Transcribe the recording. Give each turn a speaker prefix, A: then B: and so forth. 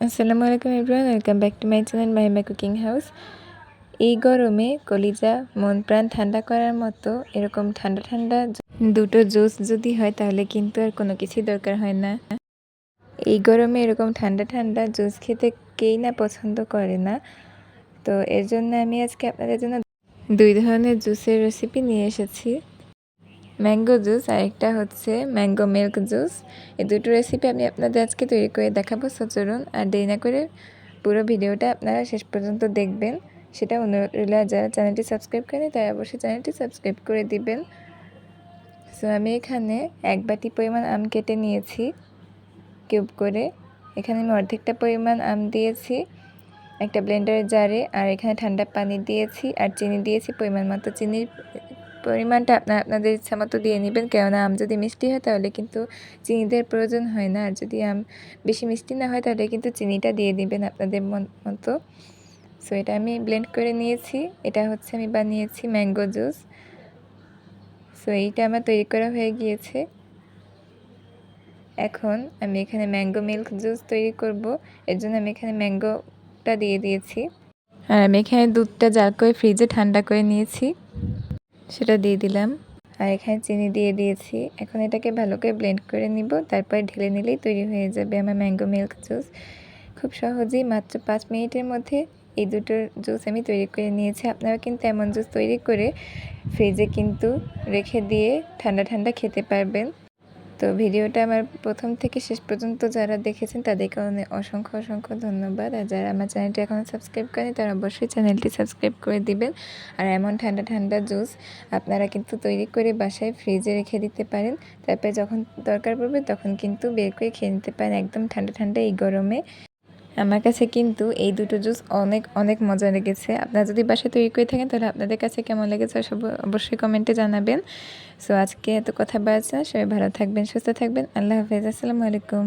A: আসসালামু আলাইকুম everyone, welcome back to my channel Mahima cooking house. এই গরমে কলিজা মন প্রাণ ঠান্ডা করার মতো এরকম ঠান্ডা ঠান্ডা দুটো জুস যদি হয় তাহলে কিন্তু আর কোনো কিছুই দরকার হয় না। এই গরমে এরকম ঠান্ডা ঠান্ডা জুস খেতে কেই না পছন্দ করে না। তো এর জন্য আমি আজকে আপনাদের জন্য দুই ধরনের জুসের রেসিপি নিয়ে এসেছি, ম্যাঙ্গো জুস আর একটা হচ্ছে ম্যাঙ্গো মিল্ক জুস। এই দুটো রেসিপি আমি আপনাদের আজকে তৈরি করে দেখাবো। সো চলুন আর দেরি না করে পুরো ভিডিওটা আপনারা শেষ পর্যন্ত দেখবেন, সেটা অনুরোধ রইল। যারা চ্যানেলটি সাবস্ক্রাইব করেনি তারা অবশ্যই চ্যানেলটি সাবস্ক্রাইব করে দিবেন। সো আমি এখানে 1 বাটি পরিমাণ আম কেটে নিয়েছি কিউব করে। এখানে আমি অর্ধেকটা পরিমাণ আম দিয়েছি একটা ব্লেন্ডারের জারে, আর এখানে ঠান্ডা পানি দিয়েছি আর চিনি দিয়েছি পরিমাণ মতো। চিনির পরিমাণটা আপনাদের ইচ্ছা মতো দিয়ে নেবেন, কেননা আম যদি মিষ্টি হয় তাহলে কিন্তু চিনি দেওয়ার প্রয়োজন হয় না, আর যদি আম বেশি মিষ্টি না হয় তাহলে কিন্তু চিনিটা দিয়ে দিবেন আপনাদের মতো। সো এটা আমি ব্লেন্ড করে নিয়েছি। এটা হচ্ছে আমি বানিয়েছি ম্যাঙ্গো জুস। সো এইটা আমার তৈরি করা হয়ে গিয়েছে। এখন আমি এখানে ম্যাঙ্গো মিল্ক জুস তৈরি করব। এর জন্য আমি এখানে ম্যাঙ্গোটা দিয়ে দিয়েছি, আর আমি এখানে দুধটা জাল করে ফ্রিজে ঠান্ডা করে নিয়েছি, সেটা দিয়ে দিলাম। আর এখানে চিনি দিয়ে দিয়েছি। এখন এটাকে ভালো করে ব্লেন্ড করে নিব, তারপর ঢেলে নিলেই তৈরি হয়ে যাবে আমার ম্যাঙ্গো মিল্ক জুস। খুব সহজেই মাত্র 5 মিনিটের মধ্যে এই দুটো জুস আমি তৈরি করে নিয়েছি। আপনারা কিন্তু এমন জুস তৈরি করে ফ্রিজে কিন্তু রেখে দিয়ে ঠান্ডা ঠান্ডা খেতে পারবেন। তো ভিডিওটা আমার প্রথম থেকে শেষ পর্যন্ত যারা দেখেছেন তাদেরকে অসংখ্য অসংখ্য ধন্যবাদ। আর যারা আমার চ্যানেলটি এখনও সাবস্ক্রাইব করেনি তারা অবশ্যই চ্যানেলটি সাবস্ক্রাইব করে দিবেন। আর এমন ঠান্ডা ঠান্ডা জুস আপনারা কিন্তু তৈরি করে বাসায় ফ্রিজে রেখে দিতে পারেন, তারপরে যখন দরকার পড়বে তখন কিন্তু বের করে খেয়ে নিতে পারেন একদম ঠান্ডা ঠান্ডা এই গরমে। আমার কাছে কিন্তু এই দুটো জুস অনেক অনেক মজা লেগেছে। আপনারা যদি বাসায় তৈরি করে থাকেন তাহলে আপনাদের কাছে কেমন লেগেছে সব অবশ্যই কমেন্টে জানাবেন। সো আজকে এত কথা বাড়ছে না, সবাই ভালো থাকবেন, সুস্থ থাকবেন। আল্লাহ হাফেজ, আসসালামু আলাইকুম।